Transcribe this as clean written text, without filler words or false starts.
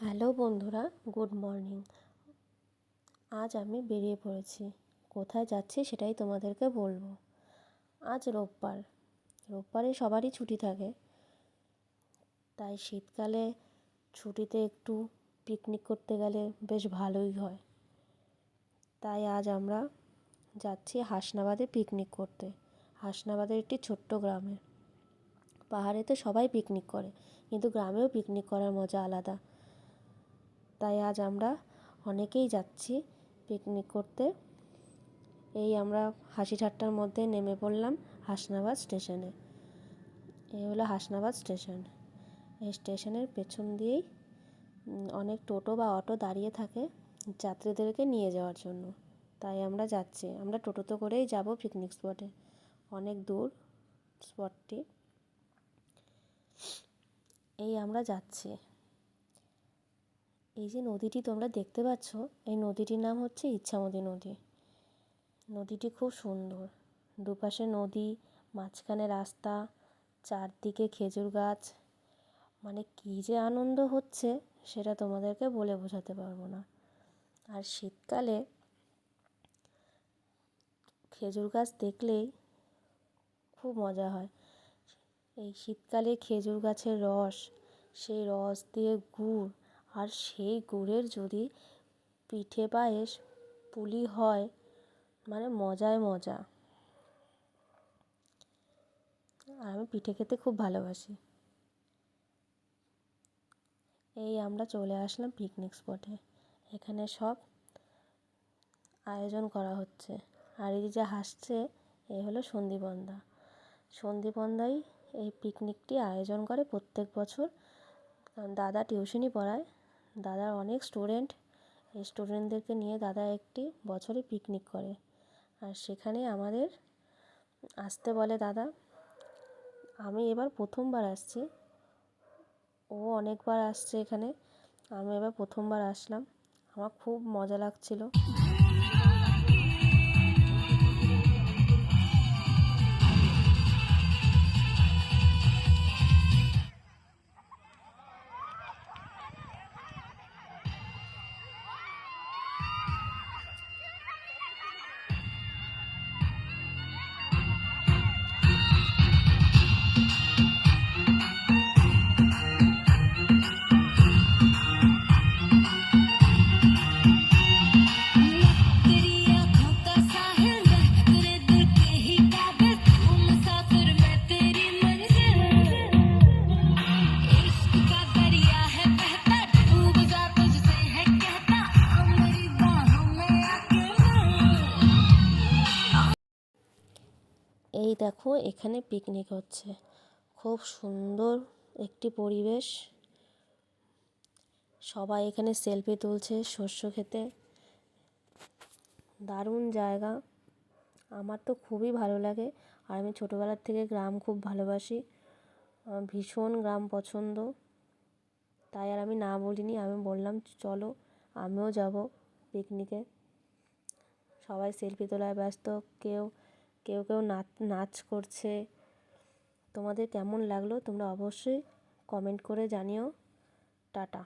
Hello বন্ধুরা, good morning. আজ আমি বেরিয়ে পড়েছি। কোথায় যাচ্ছি সেটাই তোমাদেরকে বলবো। আজ রোববারে সবারই ছুটি থাকে, তাই শীতকালে ছুটিতে একটু পিকনিক করতে গেলে বেশ ভালোই হয়। তাই আজ আমরা যাচ্ছি হাসনাবাদে পিকনিক করতে। হাসনাবাদের একটি ছোট্ট গ্রামে। পাহাড়েতে সবাই পিকনিক করে, কিন্তু গ্রামেও পিকনিক করার মজা আলাদা। তাই আজ আমরা অনেকেই যাচ্ছি পিকনিক করতে। এই আমরা হাসি ঠাট্টার মধ্যে নেমে পড়লাম হাসনাবাদ স্টেশনে। এই হলো হাসনাবাদ স্টেশন। এই স্টেশনের পেছন দিয়েই অনেক টোটো বা অটো দাঁড়িয়ে থাকে যাত্রীদেরকে নিয়ে যাওয়ার জন্য। তাই আমরা যাচ্ছি। আমরা টোটোতে করেই যাব পিকনিক স্পটে। অনেক দূর স্পটটি। এই আমরা যাচ্ছি। এই যে নদীটি তোমরা দেখতে পাচ্ছ, এই নদীটির নাম হচ্ছে ইচ্ছামতি নদী। নদীটি খুব সুন্দর। দুপাশে নদী, মাঝখানে রাস্তা, চারদিকে খেজুর গাছ। মানে কী যে আনন্দ হচ্ছে সেটা তোমাদেরকে বলে বোঝাতে পারবো না। আর শীতকালে খেজুর গাছ দেখলেই খুব মজা হয়। এই শীতকালে খেজুর গাছের রস, সেই রস দিয়ে গুড়, আর সেই গুড়ের যদি পিঠে পায়েস পুলি হয়, মানে মজায় মজা। আর আমি পিঠে খেতে খুব ভালোবাসি। এই আমরা চলে আসলাম পিকনিক স্পটে। এখানে সব আয়োজন করা হচ্ছে। আর এই যে হাসছে, এ হলো সন্দীপনদা। সন্দীপনদাই এই পিকনিকটি আয়োজন করে প্রত্যেক বছর। দাদা টিউশনি পড়ায়, দাদার অনেক স্টুডেন্ট। এই স্টুডেন্টদেরকে নিয়ে দাদা একটি বছরে পিকনিক করে। আর সেখানে আমাদের আসতে বলে দাদা। আমি এবার প্রথমবার আসছি, ও অনেকবার আসছে এখানে, আমি এবার প্রথমবার আসলাম। আমার খুব মজা লাগছিল। এই দেখো, এখানে পিকনিক হচ্ছে। খুব সুন্দর একটি পরিবেশ। সবাই এখানে সেলফি তুলছে শস্য খেতে। দারুণ জায়গা। আমার তো খুবই ভালো লাগে। আর আমি ছোটোবেলার থেকে গ্রাম খুব ভালোবাসি। আমার ভীষণ গ্রাম পছন্দ। তাই আর আমি না বলিনি, আমি বললাম চলো আমিও যাব পিকনিকে। সবাই সেলফি তোলায় ব্যস্ত। কেউ কেউ কেউ নাচ করছে। তোমাদের কেমন লাগলো তোমরা অবশ্যই কমেন্ট করে জানিও। টাটা।